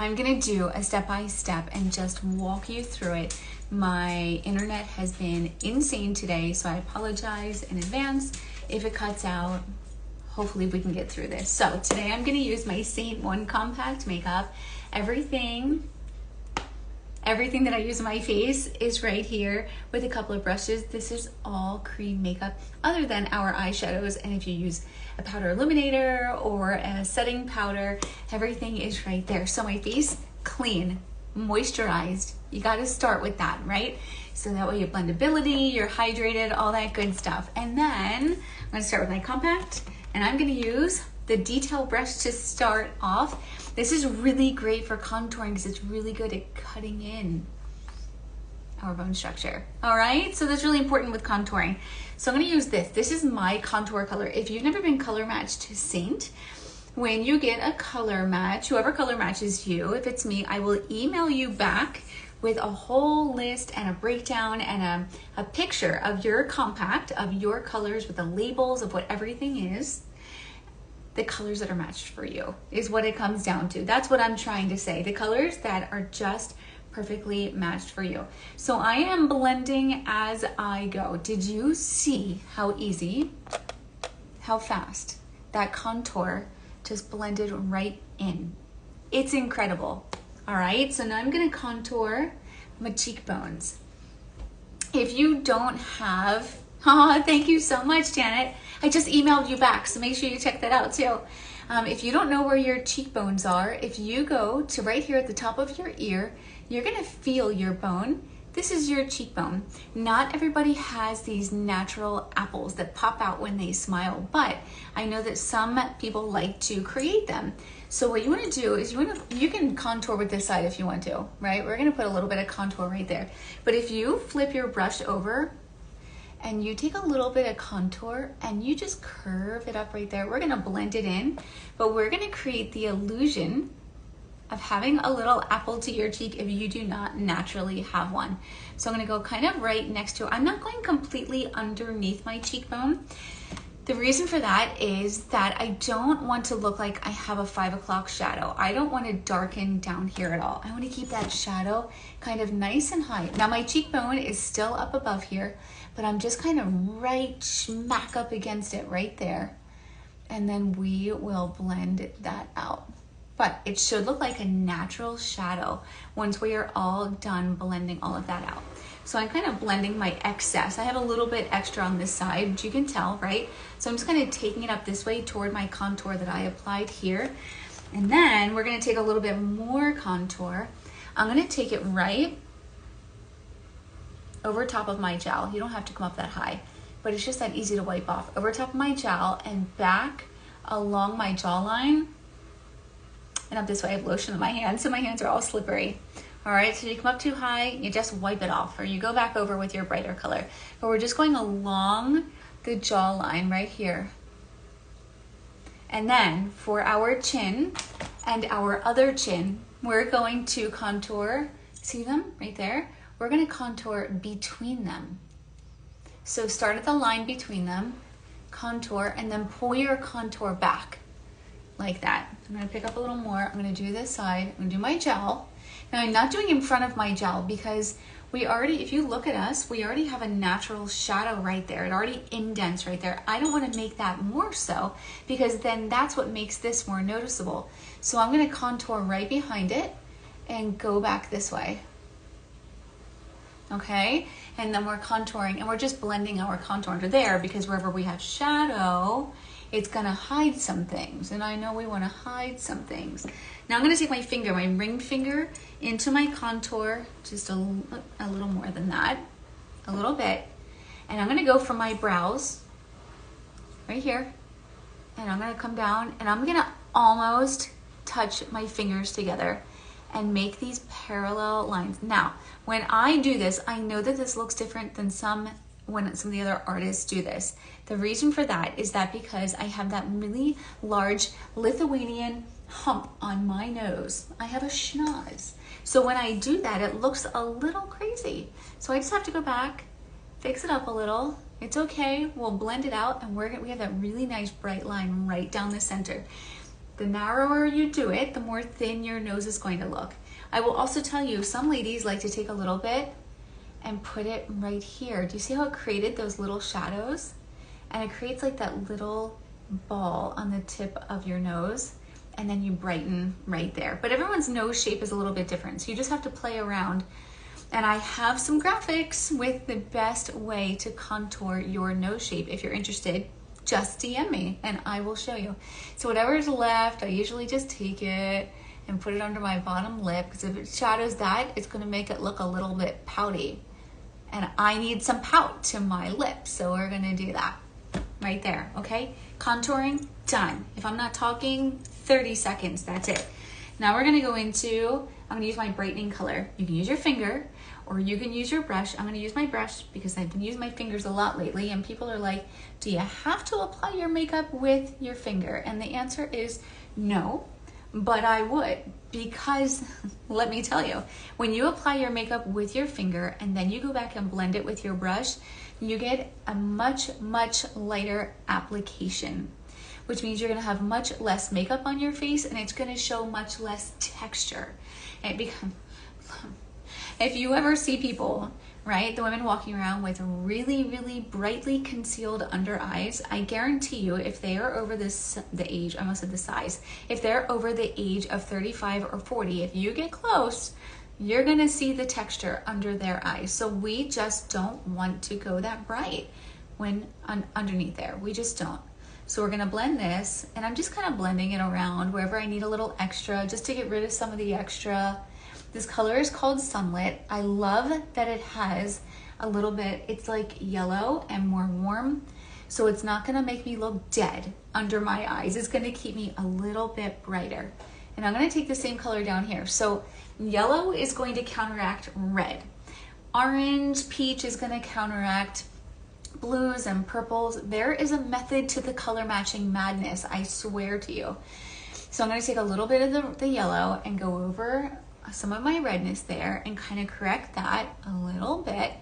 I'm gonna do a step-by-step and just walk you through it. My internet has been insane today, so I apologize in advance if it cuts out. Hopefully we can get through this. So today I'm gonna use my Saint One Compact Makeup. Everything that I use on my face is right here with a couple of brushes. This is all cream makeup other than our eyeshadows. And if you use a powder illuminator or a setting powder, everything is right there. So my face, clean, moisturized. You gotta start with that, right? So that way your blendability, you're hydrated, all that good stuff. And then I'm gonna start with my compact, and I'm gonna use the detail brush to start off. This is really great for contouring because it's really good at cutting in our bone structure. All right, so that's really important with contouring. So I'm gonna use this. This is my contour color. If you've never been color matched to Saint, when you get a color match, whoever color matches you, if it's me, I will email you back with a whole list and a breakdown and a picture of your compact, of your colors with the labels of what everything is. The colors that are matched for you is what it comes down to. That's what I'm trying to say. The colors that are just perfectly matched for you. So I am blending as I go. Did you see how easy, how fast that contour just blended right in? It's incredible. All right, so now I'm gonna contour my cheekbones. If you don't have, thank you so much, Janet. I just emailed you back, so make sure you check that out too. If you don't know where your cheekbones are, if you go to right here at the top of your ear, you're gonna feel your bone. This is your cheekbone. Not everybody has these natural apples that pop out when they smile, but I know that some people like to create them. So what you wanna do is you can contour with this side if you want to, right? We're gonna put a little bit of contour right there. But if you flip your brush over, and you take a little bit of contour and you just curve it up right there. We're gonna blend it in, but we're gonna create the illusion of having a little apple to your cheek if you do not naturally have one. So I'm gonna go kind of right next to it. I'm not going completely underneath my cheekbone. The reason for that is that I don't want to look like I have a 5 o'clock shadow. I don't want to darken down here at all. I want to keep that shadow kind of nice and high. Now my cheekbone is still up above here, but I'm just kind of right smack up against it right there. And then we will blend that out. But it should look like a natural shadow once we are all done blending all of that out. So I'm kind of blending my excess. I have a little bit extra on this side, which you can tell, right? So I'm just kind of taking it up this way toward my contour that I applied here. And then we're gonna take a little bit more contour. I'm gonna take it right over top of my jowl. You don't have to come up that high, but it's just that easy to wipe off. Over top of my jowl and back along my jawline and up this way. I have lotion on my hands, so my hands are all slippery. All right, so you come up too high, you just wipe it off, or you go back over with your brighter color. But we're just going along the jawline right here. And then for our chin and our other chin, we're going to contour, see them right there? We're gonna contour between them. So start at the line between them, contour, and then pull your contour back like that. I'm gonna pick up a little more. I'm gonna do this side, I'm gonna do my jowl. Now I'm not doing in front of my jowl because we already, if you look at us, we already have a natural shadow right there. It already indents right there. I don't want to make that more so because then that's what makes this more noticeable. So I'm going to contour right behind it and go back this way. Okay, and then we're contouring and we're just blending our contour under there because wherever we have shadow, it's gonna hide some things, and I know we wanna hide some things. Now I'm gonna take my finger, my ring finger, into my contour, just a little more than that, a little bit, and I'm gonna go from my brows, right here, and I'm gonna come down, and I'm gonna almost touch my fingers together and make these parallel lines. Now, when I do this, I know that this looks different than when some of the other artists do this. The reason for that is that because I have that really large Lithuanian hump on my nose. I have a schnoz. So when I do that, it looks a little crazy. So I just have to go back, fix it up a little. It's okay, we'll blend it out, and we have that really nice bright line right down the center. The narrower you do it, the more thin your nose is going to look. I will also tell you, some ladies like to take a little bit and put it right here. Do you see how it created those little shadows? And it creates like that little ball on the tip of your nose, and then you brighten right there. But everyone's nose shape is a little bit different, so you just have to play around. And I have some graphics with the best way to contour your nose shape. If you're interested, just DM me and I will show you. So whatever's left, I usually just take it and put it under my bottom lip, because if it shadows that, it's gonna make it look a little bit pouty. And I need some pout to my lips, so we're gonna do that right there, okay? Contouring, done. If I'm not talking, 30 seconds, that's it. Now we're gonna go into, I'm gonna use my brightening color. You can use your finger, or you can use your brush. I'm gonna use my brush because I've been using my fingers a lot lately, and people are like, do you have to apply your makeup with your finger? And the answer is no, but I would, because let me tell you, when you apply your makeup with your finger and then you go back and blend it with your brush, you get a much lighter application, which means you're gonna have much less makeup on your face, and it's gonna show much less texture. And if you ever see people, right, the women walking around with really brightly concealed under eyes, I guarantee you, if they are over the age, I almost said the size, if they're over the age of 35 or 40, if you get close, you're gonna see the texture under their eyes. So we just don't want to go that bright when underneath there. We just don't. So we're gonna blend this, and I'm just kind of blending it around wherever I need a little extra, just to get rid of some of the extra. This color is called Sunlit. I love that it has a little bit, it's like yellow and more warm. So it's not gonna make me look dead under my eyes. It's gonna keep me a little bit brighter. And I'm gonna take the same color down here. So yellow is going to counteract red. Orange, peach is gonna counteract blues and purples. There is a method to the color matching madness, I swear to you. So I'm gonna take a little bit of the yellow and go over some of my redness there and kind of correct that a little bit.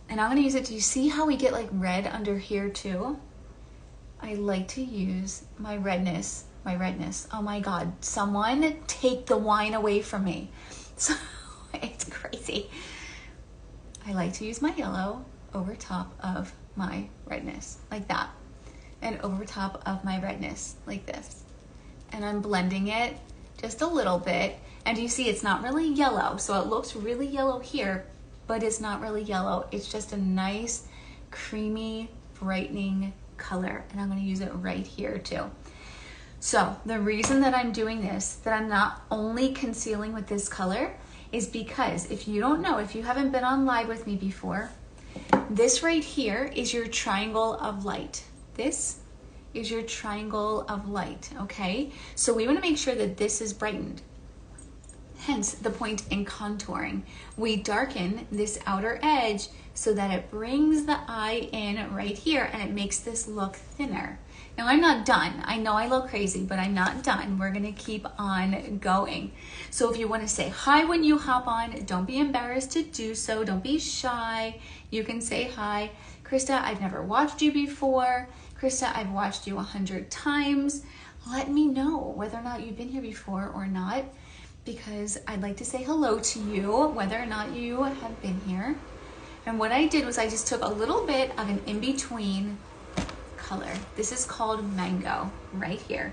And I'm gonna use it. Do you see how we get like red under here too? I like to use my redness. Oh my God, someone take the wine away from me. So it's crazy. I like to use my yellow over top of my redness like that, and over top of my redness like this. And I'm blending it just a little bit. And you see it's not really yellow, so it looks really yellow here, but it's not really yellow. It's just a nice, creamy, brightening color. And I'm gonna use it right here too. So the reason that I'm doing this, that I'm not only concealing with this color, is because if you don't know, if you haven't been on live with me before, this right here is your triangle of light. This is your triangle of light, okay? So we wanna make sure that this is brightened. Hence the point in contouring. We darken this outer edge so that it brings the eye in right here, and it makes this look thinner. Now I'm not done. I know I look crazy, but I'm not done. We're gonna keep on going. So if you wanna say hi when you hop on, don't be embarrassed to do so. Don't be shy. You can say hi. Krista, I've never watched you before. Krista, I've watched you 100 times. Let me know whether or not you've been here before or not, because I'd like to say hello to you, whether or not you have been here. And what I did was I just took a little bit of an in-between color. This is called Mango right here.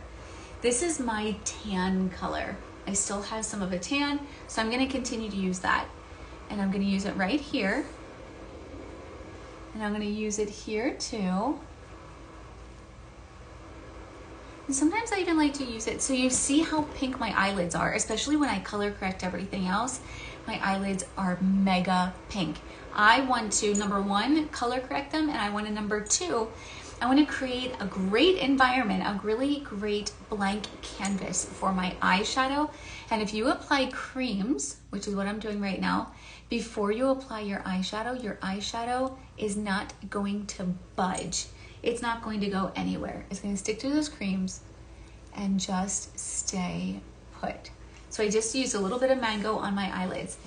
This is my tan color. I still have some of a tan, so I'm gonna continue to use that. And I'm gonna use it right here. And I'm gonna use it here too. And sometimes I even like to use it. So you see how pink my eyelids are, especially when I color correct everything else. My eyelids are mega pink. I want to, number one, color correct them, and I want to, number two, I want to create a great environment, a really great blank canvas for my eyeshadow. And if you apply creams, which is what I'm doing right now, before you apply your eyeshadow is not going to budge. It's not going to go anywhere. It's going to stick to those creams and just stay put. So I just used a little bit of Mango on my eyelids.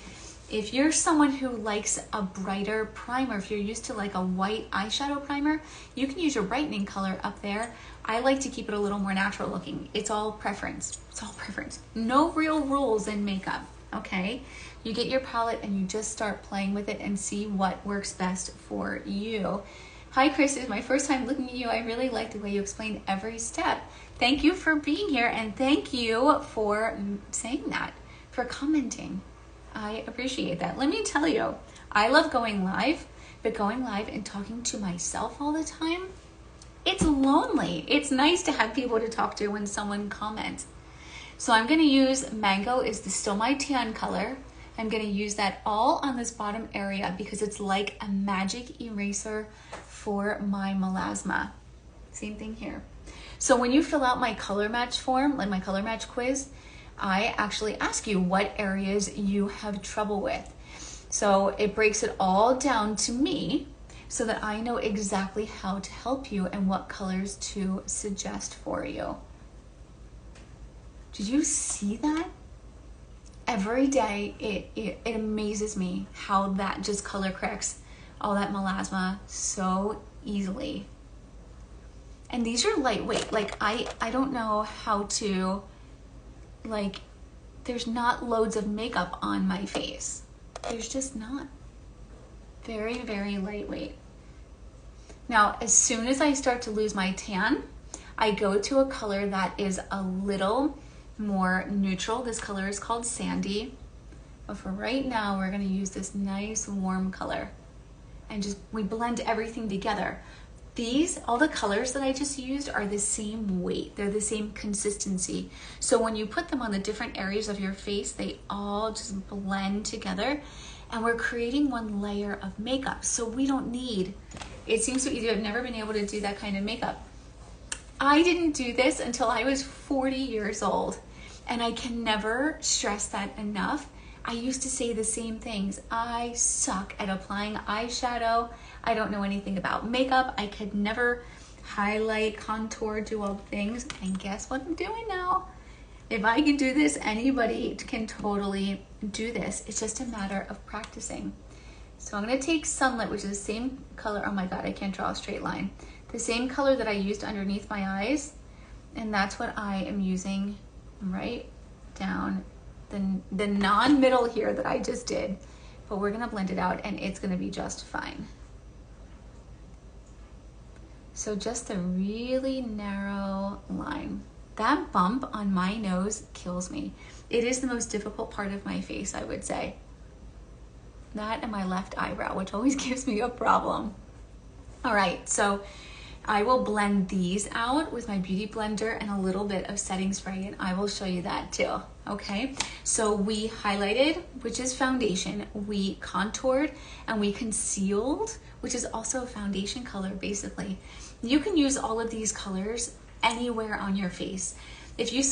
If you're someone who likes a brighter primer, if you're used to like a white eyeshadow primer, you can use your brightening color up there. I like to keep it a little more natural looking. It's all preference. It's all preference. No real rules in makeup, okay? You get your palette and you just start playing with it and see what works best for you. Hi, Chris. It's my first time looking at you. I really like the way you explained every step. Thank you for being here, and thank you for saying that, for commenting. I appreciate that. Let me tell you, I love going live, but going live and talking to myself all the time, it's lonely. It's nice to have people to talk to when someone comments. So I'm gonna use Mango is still my tan color. I'm gonna use that all on this bottom area because it's like a magic eraser for my melasma. Same thing here. So when you fill out my color match form, like my color match quiz, I actually ask you what areas you have trouble with. So it breaks it all down to me so that I know exactly how to help you and what colors to suggest for you. Did you see that? Every day, it amazes me how that just color corrects all that melasma so easily. And these are lightweight. Like I don't know how to, like, there's not loads of makeup on my face. There's just not. Very, very lightweight. Now, as soon as I start to lose my tan, I go to a color that is a little more neutral. This color is called Sandy. But for right now, we're gonna use this nice warm color. And just, we blend everything together. These, all the colors that I just used are the same weight. They're the same consistency. So when you put them on the different areas of your face, they all just blend together. And we're creating one layer of makeup. So we don't need, it seems so easy. I've never been able to do that kind of makeup. I didn't do this until I was 40 years old. And I can never stress that enough. I used to say the same things. I suck at applying eyeshadow. I don't know anything about makeup. I could never highlight, contour, do all the things. And guess what I'm doing now? If I can do this, anybody can totally do this. It's just a matter of practicing. So I'm gonna take Sunlit, which is the same color. Oh my God, I can't draw a straight line. The same color that I used underneath my eyes. And that's what I am using right down the non-middle here that I just did, but we're gonna blend it out and it's gonna be just fine. So just a really narrow line. That bump on my nose kills me. It is the most difficult part of my face, I would say. That and my left eyebrow, which always gives me a problem. All right, so I will blend these out with my Beauty Blender and a little bit of setting spray, and I will show you that too, okay? So we highlighted, which is foundation, we contoured, and we concealed, which is also a foundation color, basically. You can use all of these colors anywhere on your face. If you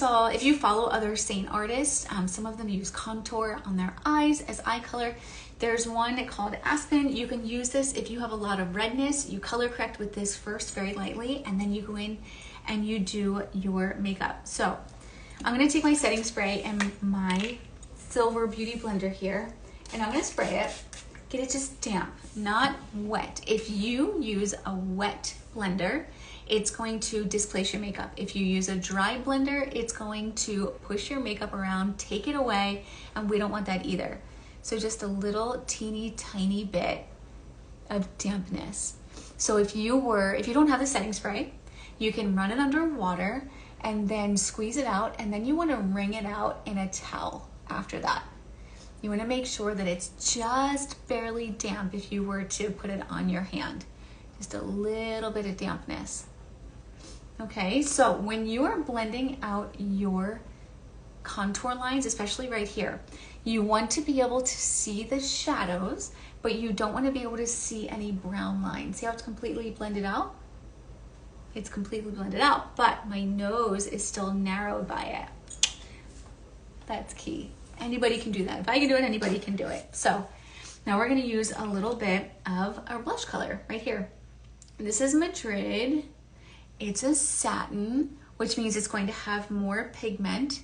follow other Saint artists, some of them use contour on their eyes as eye color. There's one called Aspen. You can use this if you have a lot of redness. You color correct with this first very lightly, and then you go in and you do your makeup. So I'm gonna take my setting spray and my silver Beauty Blender here, and I'm gonna spray it. Get it just damp, not wet. If you use a wet blender, it's going to displace your makeup. If you use a dry blender, it's going to push your makeup around, take it away, and we don't want that either. So just a little teeny tiny bit of dampness. So if you don't have the setting spray, you can run it under water and then squeeze it out, and then you want to wring it out in a towel after that. You want to make sure that it's just barely damp if you were to put it on your hand. Just a little bit of dampness. Okay, so when you are blending out your contour lines, especially right here, you want to be able to see the shadows, but you don't want to be able to see any brown lines. See how it's completely blended out? It's completely blended out, but my nose is still narrowed by it. That's key. Anybody can do that. If I can do it, anybody can do it. So now we're going to use a little bit of our blush color right here. This is Madrid. It's a satin, which means it's going to have more pigment.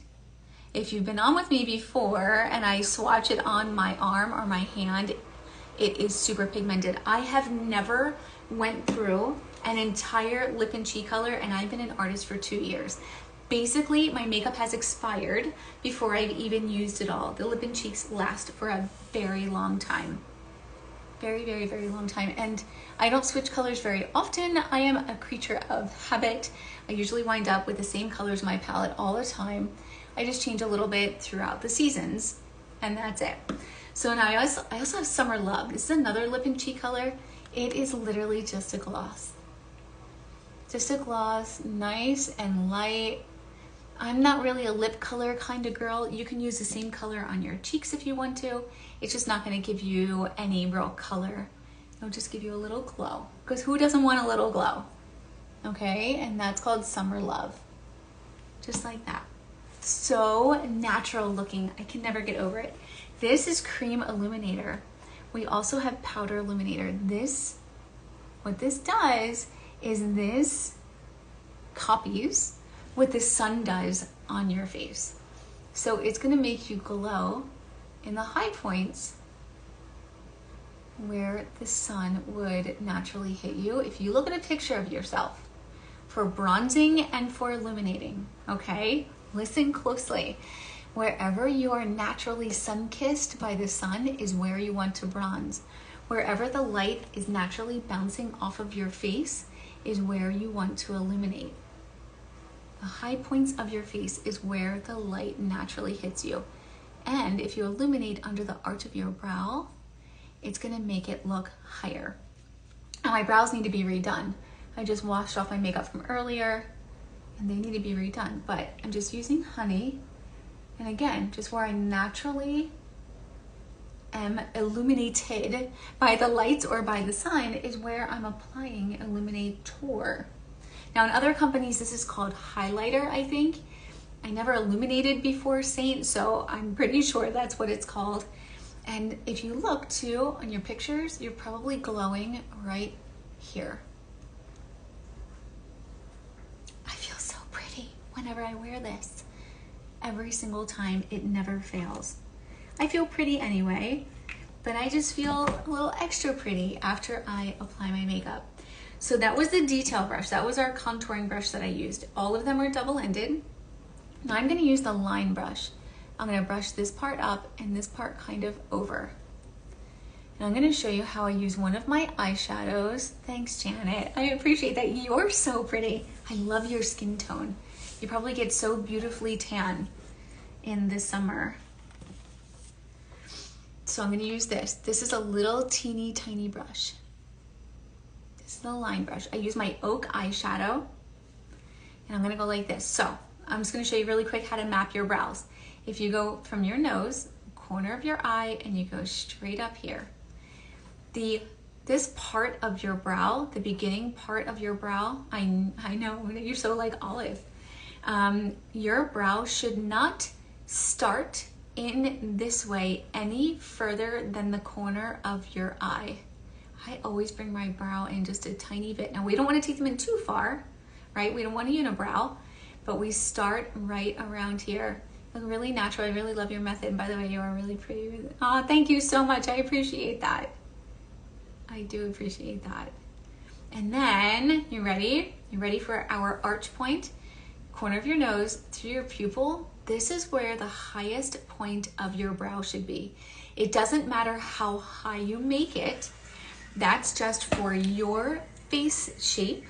If you've been on with me before and I swatch it on my arm or my hand, it is super pigmented. I have never went through an entire lip and cheek color, and I've been an artist for 2 years. Basically, my makeup has expired before I've even used it all. The lip and cheeks last for a very long time. Very, very, very long time. And I don't switch colors very often. I am a creature of habit. I usually wind up with the same colors in my palette all the time. I just change a little bit throughout the seasons, and that's it. So now I also have Summer Love. This is another lip and cheek color. It is literally just a gloss. Just a gloss, nice and light. I'm not really a lip color kind of girl. You can use the same color on your cheeks if you want to. It's just not going to give you any real color. It'll just give you a little glow. Because who doesn't want a little glow? Okay, and that's called Summer Love. Just like that. So natural looking. I can never get over it. This is Cream Illuminator. We also have Powder Illuminator. What this does is this copies what the sun does on your face. So it's gonna make you glow in the high points where the sun would naturally hit you. If you look at a picture of yourself for bronzing and for illuminating, okay? Listen closely. Wherever you are naturally sun-kissed by the sun is where you want to bronze. Wherever the light is naturally bouncing off of your face is where you want to illuminate. The high points of your face is where the light naturally hits you. And if you illuminate under the arch of your brow, it's gonna make it look higher. Now my brows need to be redone. I just washed off my makeup from earlier and they need to be redone, but I'm just using honey. And again, just where I naturally am illuminated by the lights or by the sun is where I'm applying Illuminator. Now in other companies, this is called highlighter, I think. I never illuminated before Saint, so I'm pretty sure that's what it's called. And if you look too on your pictures, you're probably glowing right here. I feel so pretty whenever I wear this. Every single time, it never fails. I feel pretty anyway, but I just feel a little extra pretty after I apply my makeup. So that was the detail brush. That was our contouring brush that I used. All of them are double-ended. Now I'm gonna use the line brush. I'm gonna brush this part up and this part kind of over. And I'm gonna show you how I use one of my eyeshadows. Thanks, Janet. I appreciate that. You're so pretty. I love your skin tone. You probably get so beautifully tan in the summer. So I'm gonna use this. This is a little teeny tiny brush. This is the line brush. I use my Oak eyeshadow and I'm gonna go like this. So I'm just gonna show you really quick how to map your brows. If you go from your nose, corner of your eye, and you go straight up here, this part of your brow, the beginning part of your brow, I know you're so like Olive. Your brow should not start in this way any further than the corner of your eye. I always bring my brow in just a tiny bit. Now we don't want to take them in too far, right? We don't want a unibrow, but we start right around here. Look really natural. I really love your method. By the way, you are really pretty. Oh, thank you so much. I appreciate that. I do appreciate that. And then, you ready? You ready for our arch point? Corner of your nose through your pupil. This is where the highest point of your brow should be. It doesn't matter how high you make it. That's just for your face shape,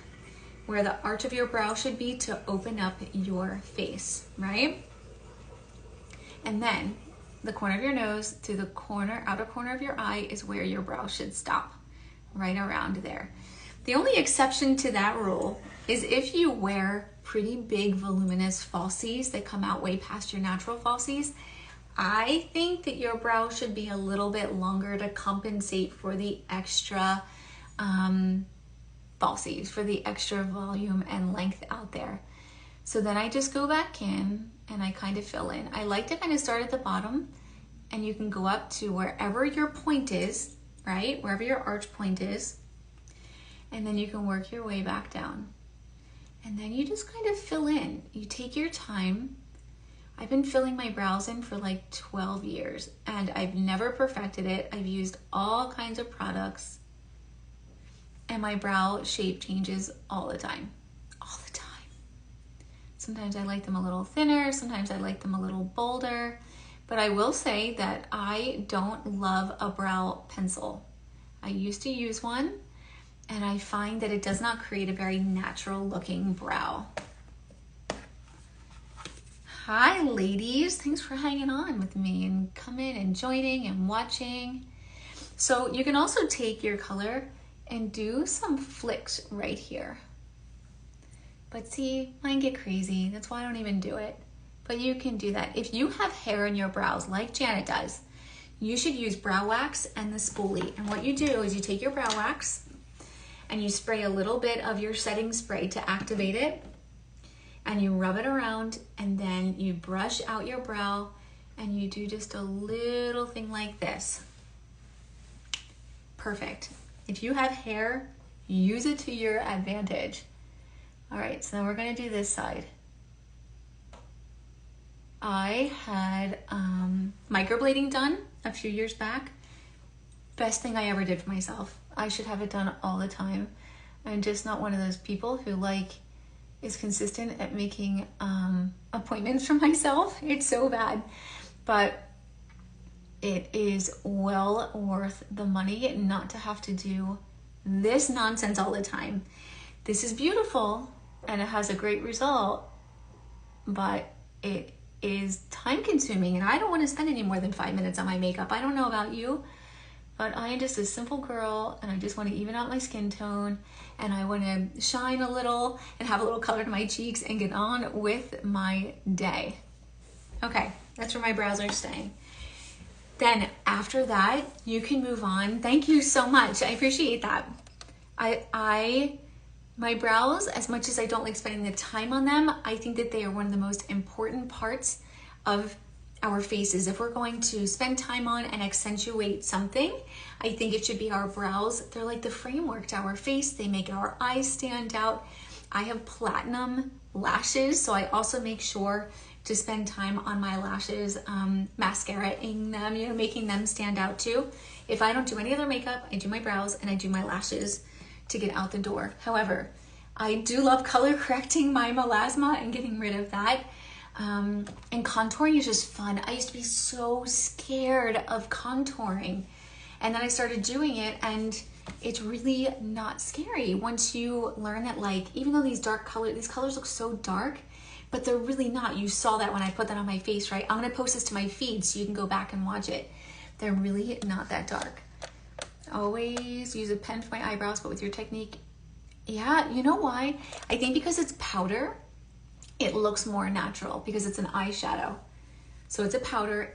where the arch of your brow should be to open up your face, right? And then the corner of your nose to the outer corner of your eye is where your brow should stop, right around there. The only exception to that rule is if you wear pretty big voluminous falsies that come out way past your natural falsies. I think that your brow should be a little bit longer to compensate for the extra falsies, for the extra volume and length out there. So then I just go back in and I kind of fill in. I like to kind of start at the bottom, and you can go up to wherever your point is, right? Wherever your arch point is. And then you can work your way back down. And then you just kind of fill in. You take your time. I've been filling my brows in for like 12 years and I've never perfected it. I've used all kinds of products and my brow shape changes all the time. All the time. Sometimes I like them a little thinner, sometimes I like them a little bolder, but I will say that I don't love a brow pencil. I used to use one and I find that it does not create a very natural looking brow. Hi ladies, thanks for hanging on with me and coming and joining and watching. So you can also take your color and do some flicks right here. But see, mine get crazy. That's why I don't even do it. But you can do that. If you have hair in your brows like Janet does, you should use brow wax and the spoolie. And what you do is you take your brow wax and you spray a little bit of your setting spray to activate it. And you rub it around and then you brush out your brow and you do just a little thing like this. Perfect. If you have hair, use it to your advantage. All right, so now we're gonna do this side. I had microblading done a few years back. Best thing I ever did for myself. I should have it done all the time. I'm just not one of those people who is consistent at making appointments for myself. It's so bad, but it is well worth the money not to have to do this nonsense all the time. This is beautiful and it has a great result, but it is time consuming and I don't want to spend any more than 5 minutes on my makeup. I don't know about you, but I am just a simple girl and I just want to even out my skin tone and I want to shine a little and have a little color to my cheeks and get on with my day. Okay, that's where my brows are staying. Then after that, you can move on. Thank you so much. I appreciate that. My brows, as much as I don't like spending the time on them, I think that they are one of the most important parts of our faces. If we're going to spend time on and accentuate something, I think it should be our brows. They're like the framework to our face. They make our eyes stand out. I have platinum lashes, so I also make sure to spend time on my lashes, mascara-ing them, making them stand out too. If I don't do any other makeup, I do my brows and I do my lashes to get out the door. However, I do love color correcting my melasma and getting rid of that. And contouring is just fun. I used to be so scared of contouring. And then I started doing it and it's really not scary once you learn that, even though these colors look so dark, but they're really not. You saw that when I put that on my face, right? I'm gonna post this to my feed so you can go back and watch it. They're really not that dark. Always use a pen for my eyebrows, but with your technique. Yeah, you know why? I think because it's powder, it looks more natural because it's an eyeshadow. So it's a powder,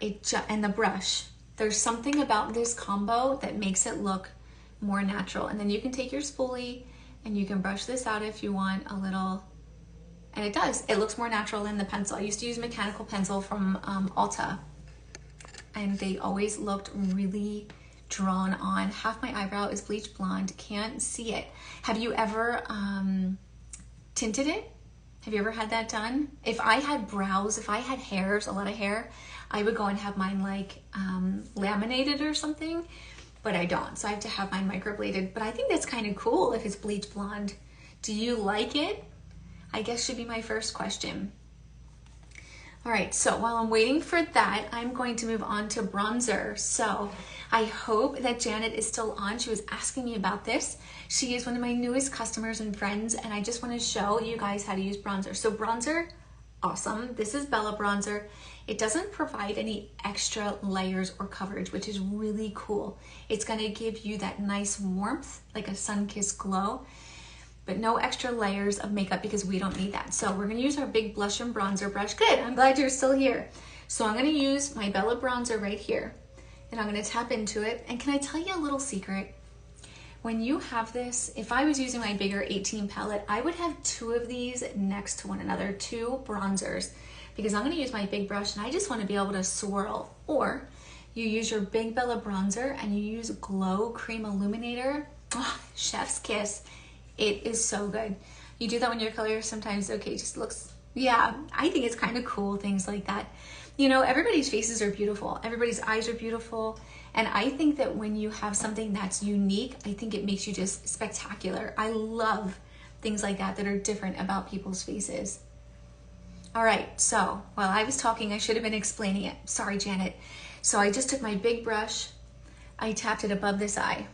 and the brush. There's something about this combo that makes it look more natural. And then you can take your spoolie and you can brush this out if you want a little, and it does. It looks more natural than the pencil. I used to use a mechanical pencil from Ulta, and they always looked really drawn on. Half my eyebrow is bleach blonde, can't see it. Have you ever tinted it? Have you ever had that done? If I had brows, if I had hairs, a lot of hair, I would go and have mine laminated or something, but I don't. So I have to have mine microbladed, but I think that's kind of cool if it's bleach blonde. Do you like it? I guess should be my first question. All right, so while I'm waiting for that, I'm going to move on to bronzer. So I hope that Janet is still on. She was asking me about this. She is one of my newest customers and friends, and I just want to show you guys how to use bronzer. So bronzer, awesome. This is Bella Bronzer. It doesn't provide any extra layers or coverage, which is really cool. It's going to give you that nice warmth, like a sun-kissed glow, but no extra layers of makeup because we don't need that. So we're gonna use our big blush and bronzer brush. Good, I'm glad you're still here. So I'm gonna use my Bella Bronzer right here and I'm gonna tap into it. And can I tell you a little secret? When you have this, if I was using my bigger 18 palette, I would have 2 of these next to one another, 2 bronzers, because I'm gonna use my big brush and I just wanna be able to swirl. Or you use your big Bella Bronzer and you use Glow Cream Illuminator. Oh, chef's kiss. It is so good. You do that when your color sometimes, okay, just looks Yeah, I think it's kind of cool, things like that. You know, everybody's faces are beautiful. Everybody's eyes are beautiful. And I think that when you have something that's unique, I think it makes you just spectacular. I love things like that are different about people's faces. All right, so while I was talking, I should have been explaining it. Sorry, Janet. So I just took my big brush, I tapped it above this eye,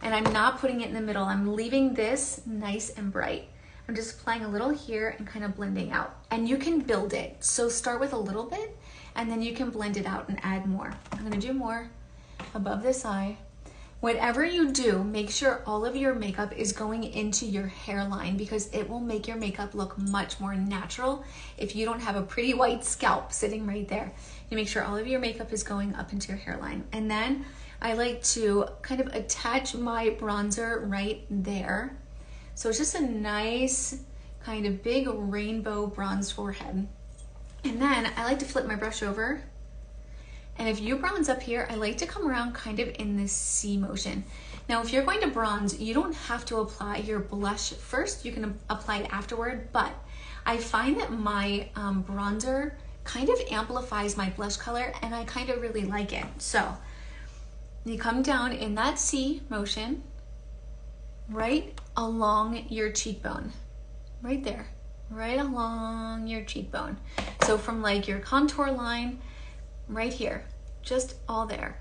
and I'm not putting it in the middle. I'm leaving this nice and bright. I'm just applying a little here and kind of blending out. And you can build it. So start with a little bit, and then you can blend it out and add more. I'm gonna do more above this eye. Whatever you do, make sure all of your makeup is going into your hairline, because it will make your makeup look much more natural if you don't have a pretty white scalp sitting right there. You make sure all of your makeup is going up into your hairline. And then I like to kind of attach my bronzer right there. So it's just a nice kind of big rainbow bronze forehead. And then I like to flip my brush over. And if you bronze up here, I like to come around kind of in this C motion. Now, if you're going to bronze, you don't have to apply your blush first. You can apply it afterward, but I find that my bronzer kind of amplifies my blush color, and I kind of really like it. So you come down in that C motion, right along your cheekbone, right there, right along your cheekbone. So from like your contour line, right here, just all there.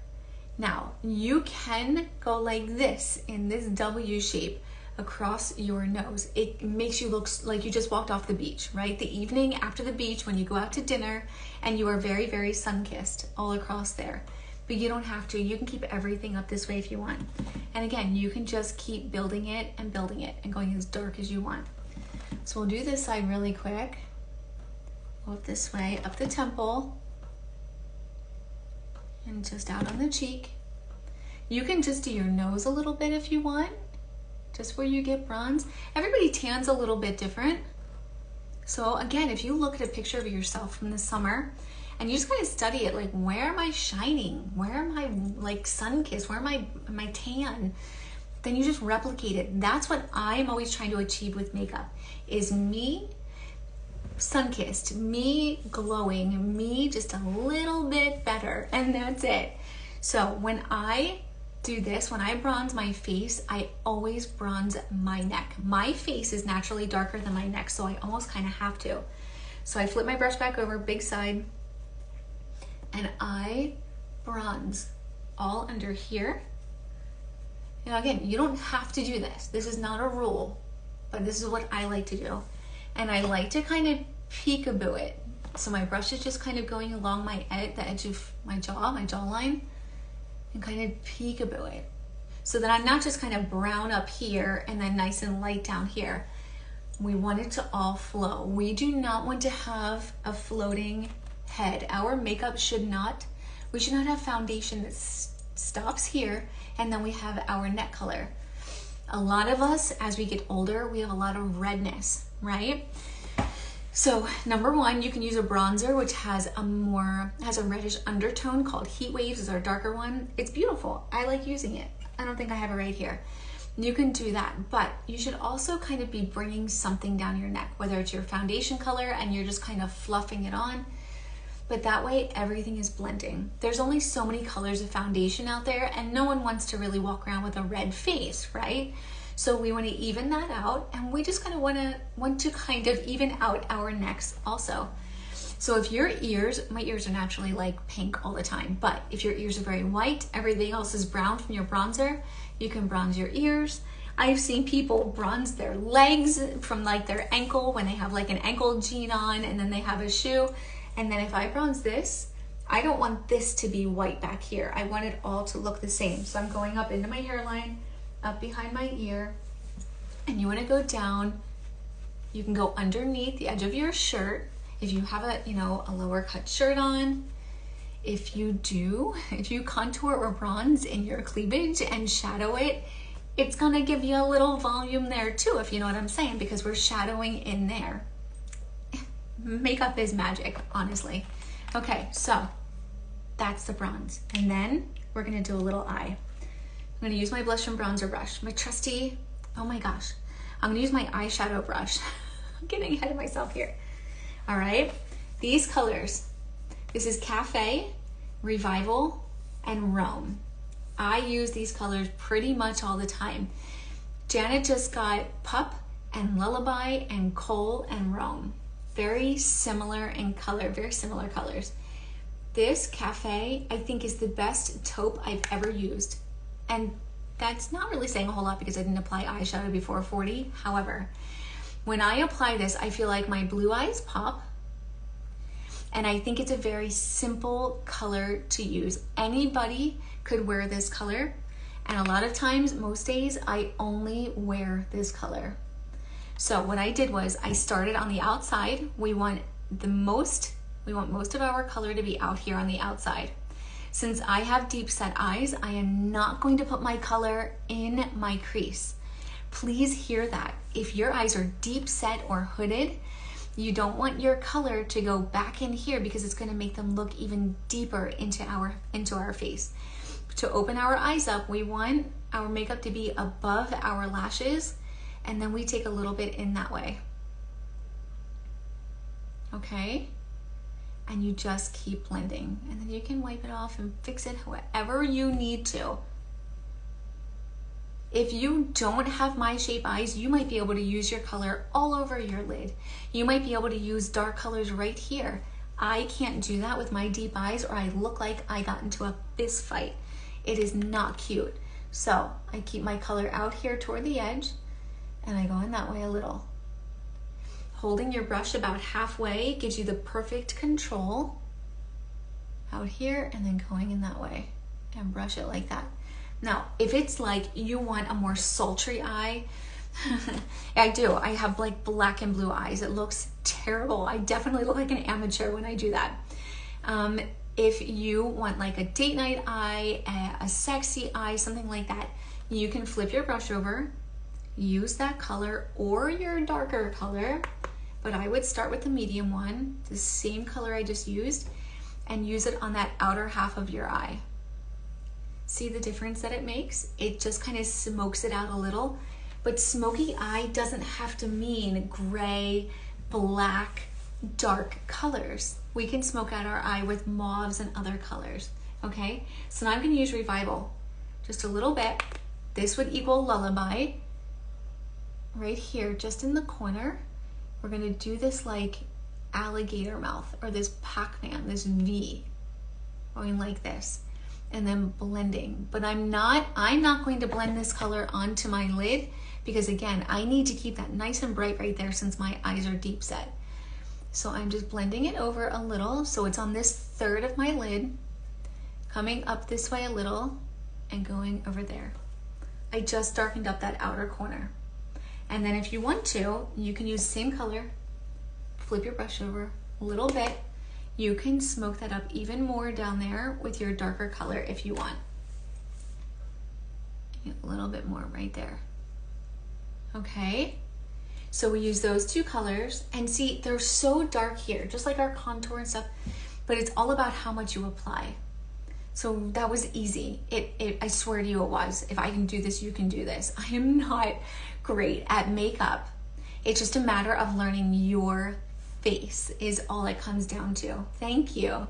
Now you can go like this in this W shape across your nose. It makes you look like you just walked off the beach, right? The evening after the beach when you go out to dinner and you are very, very sun-kissed all across there. But you don't have to. You can keep everything up this way if you want. And again, you can just keep building it and going as dark as you want. So we'll do this side really quick. Go up this way, up the temple, and just out on the cheek. You can just do your nose a little bit if you want, just where you get bronze. Everybody tans a little bit different. So again, if you look at a picture of yourself from the summer and you just kind of study it, like, where am I shining? Where am I like sun-kissed? Where am I tan? Then you just replicate it. That's what I'm always trying to achieve with makeup, is me sun-kissed, me glowing, me just a little bit better, and that's it. So when I do this, when I bronze my face, I always bronze my neck. My face is naturally darker than my neck, so I almost kind of have to. So I flip my brush back over, big side, and I bronze all under here. Now again, you don't have to do this. This is not a rule, but this is what I like to do. And I like to kind of peekaboo it. So my brush is just kind of going along the edge of my jawline, and kind of peekaboo it. So that I'm not just kind of brown up here and then nice and light down here. We want it to all flow. We do not want to have a floating head. Our makeup we should not have foundation that stops here and then we have our neck color. A lot of us, as we get older, we have a lot of redness, right? So number one, you can use a bronzer which has a reddish undertone called Heat Waves, is our darker one. It's beautiful. I like using it. I don't think I have it right here. You can do that, but you should also kind of be bringing something down your neck, whether it's your foundation color and you're just kind of fluffing it on. But that way everything is blending. There's only so many colors of foundation out there, and no one wants to really walk around with a red face, right? So we want to even that out, and we just kind of want to kind of even out our necks also. So if your ears, my ears are naturally like pink all the time, but if your ears are very white, everything else is brown from your bronzer, you can bronze your ears. I've seen people bronze their legs from like their ankle when they have like an ankle jean on and then they have a shoe. And then if I bronze this, I don't want this to be white back here. I want it all to look the same. So I'm going up into my hairline, up behind my ear, and you want to go down. You can go underneath the edge of your shirt if you have a lower cut shirt on. If you contour or bronze in your cleavage and shadow it, it's gonna give you a little volume there too, if you know what I'm saying, because we're shadowing in there. Makeup is magic, honestly. Okay, so that's the bronze. And then we're gonna do a little eye. I'm gonna use my blush and bronzer brush, my trusty, oh my gosh. I'm gonna use my eyeshadow brush. I'm getting ahead of myself here. All right, these colors, this is Cafe, Revival, and Rome. I use these colors pretty much all the time. Janet just got Pup and Lullaby and Coal and Rome. Very similar in color, very similar colors. This Cafe, I think, is the best taupe I've ever used. And that's not really saying a whole lot because I didn't apply eyeshadow before 40. However, when I apply this, I feel like my blue eyes pop. And I think it's a very simple color to use. Anybody could wear this color. And a lot of times, most days, I only wear this color. So what I did was I started on the outside. We want most of our color to be out here on the outside. Since I have deep set eyes, I am not going to put my color in my crease. Please hear that. If your eyes are deep set or hooded, you don't want your color to go back in here because it's going to make them look even deeper into our face. To open our eyes up, we want our makeup to be above our lashes, and then we take a little bit in that way. Okay? And you just keep blending. And then you can wipe it off and fix it however you need to. If you don't have my shape eyes, you might be able to use your color all over your lid. You might be able to use dark colors right here. I can't do that with my deep eyes or I look like I got into a fist fight. It is not cute. So I keep my color out here toward the edge and I go in that way a little. Holding your brush about halfway gives you the perfect control out here and then going in that way and brush it like that. Now, if it's like you want a more sultry eye, I do. I have like black and blue eyes. It looks terrible. I definitely look like an amateur when I do that. If you want like a date night eye, a sexy eye, something like that, you can flip your brush over, use that color or your darker color, but I would start with the medium one, the same color I just used, and use it on that outer half of your eye. See the difference that it makes? It just kind of smokes it out a little, but smoky eye doesn't have to mean gray, black, dark colors. We can smoke out our eye with mauves and other colors, okay? So now I'm gonna use Revival, just a little bit. This would equal Lullaby. Right here, just in the corner, we're gonna do this like alligator mouth or this Pac-Man, this V, going like this. And then blending, but I'm not going to blend this color onto my lid because again, I need to keep that nice and bright right there since my eyes are deep set. So I'm just blending it over a little so it's on this third of my lid, coming up this way a little and going over there. I just darkened up that outer corner. And then if you want to, you can use the same color, flip your brush over a little bit. You can smoke that up even more down there with your darker color if you want. A little bit more right there. Okay, so we use those two colors and see they're so dark here, just like our contour and stuff, but it's all about how much you apply. So that was easy. I swear to you it was. If I can do this, you can do this. I am not great at makeup. It's just a matter of learning your face is all it comes down to. Thank you.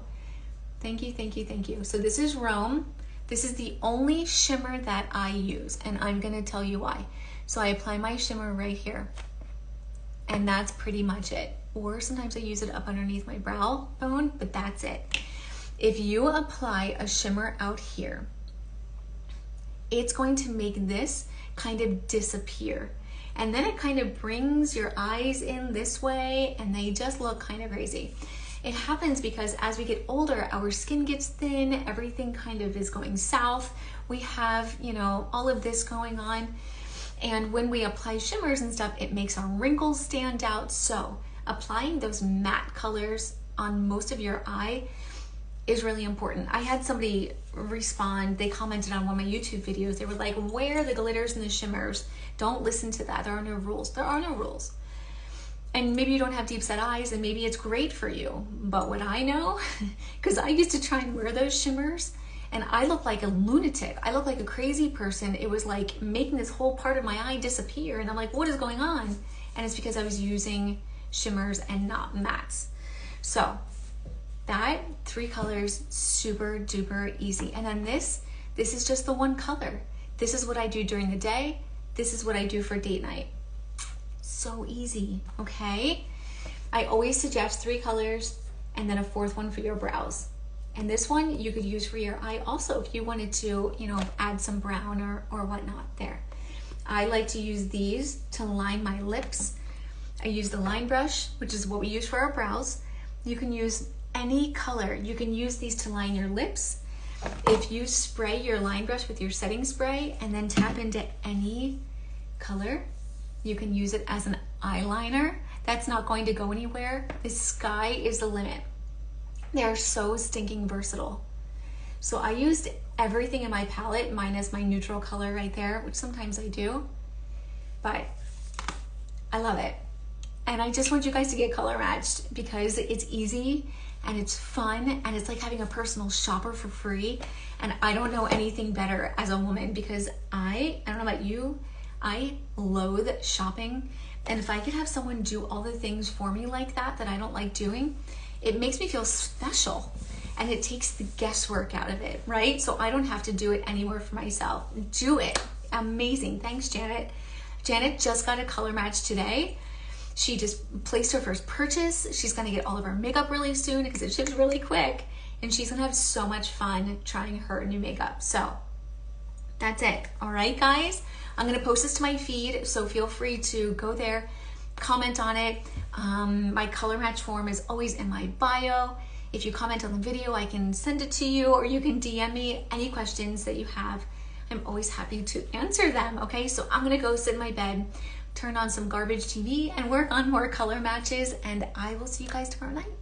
Thank you, thank you, thank you. So this is Rome. This is the only shimmer that I use, and I'm gonna tell you why. So I apply my shimmer right here, and that's pretty much it. Or sometimes I use it up underneath my brow bone, but that's it. If you apply a shimmer out here, it's going to make this kind of disappear. And then it kind of brings your eyes in this way and they just look kind of crazy. It happens because as we get older, our skin gets thin, everything kind of is going south. We have, you know, all of this going on. And when we apply shimmers and stuff, it makes our wrinkles stand out. So applying those matte colors on most of your eye is really important. I had somebody respond, they commented on one of my YouTube videos. They were like, wear the glitters and the shimmers. Don't listen to that. There are no rules. There are no rules. And maybe you don't have deep set eyes and maybe it's great for you. But what I know, because I used to try and wear those shimmers and I looked like a lunatic. I looked like a crazy person. It was like making this whole part of my eye disappear. And I'm like, what is going on? And it's because I was using shimmers and not mattes. So that 3 colors, super duper easy. And then this is just the one color. This is what I do during the day. This is what I do for date night. So easy, okay? I always suggest 3 colors and then a 4th one for your brows. And this one you could use for your eye also if you wanted to, you know, add some brown or whatnot there. I like to use these to line my lips. I use the line brush, which is what we use for our brows. You can use any color. You can use these to line your lips. If you spray your line brush with your setting spray and then tap into any color, you can use it as an eyeliner. That's not going to go anywhere. The sky is the limit. They are so stinking versatile. So I used everything in my palette, minus my neutral color right there, which sometimes I do, but I love it. And I just want you guys to get color matched because it's easy and it's fun and it's like having a personal shopper for free. And I don't know anything better as a woman because I don't know about you, I loathe shopping. And if I could have someone do all the things for me like that I don't like doing, it makes me feel special and it takes the guesswork out of it, right? So I don't have to do it anymore for myself. Do it. Amazing. Thanks, Janet. Janet just got a color match today. She just placed her first purchase. She's gonna get all of her makeup really soon because it ships really quick. And she's gonna have so much fun trying her new makeup. So that's it. All right, guys. I'm gonna post this to my feed, so feel free to go there, comment on it. My color match form is always in my bio. If you comment on the video, I can send it to you, or you can DM me any questions that you have. I'm always happy to answer them, okay? So I'm gonna go sit in my bed, turn on some garbage TV, and work on more color matches, and I will see you guys tomorrow night.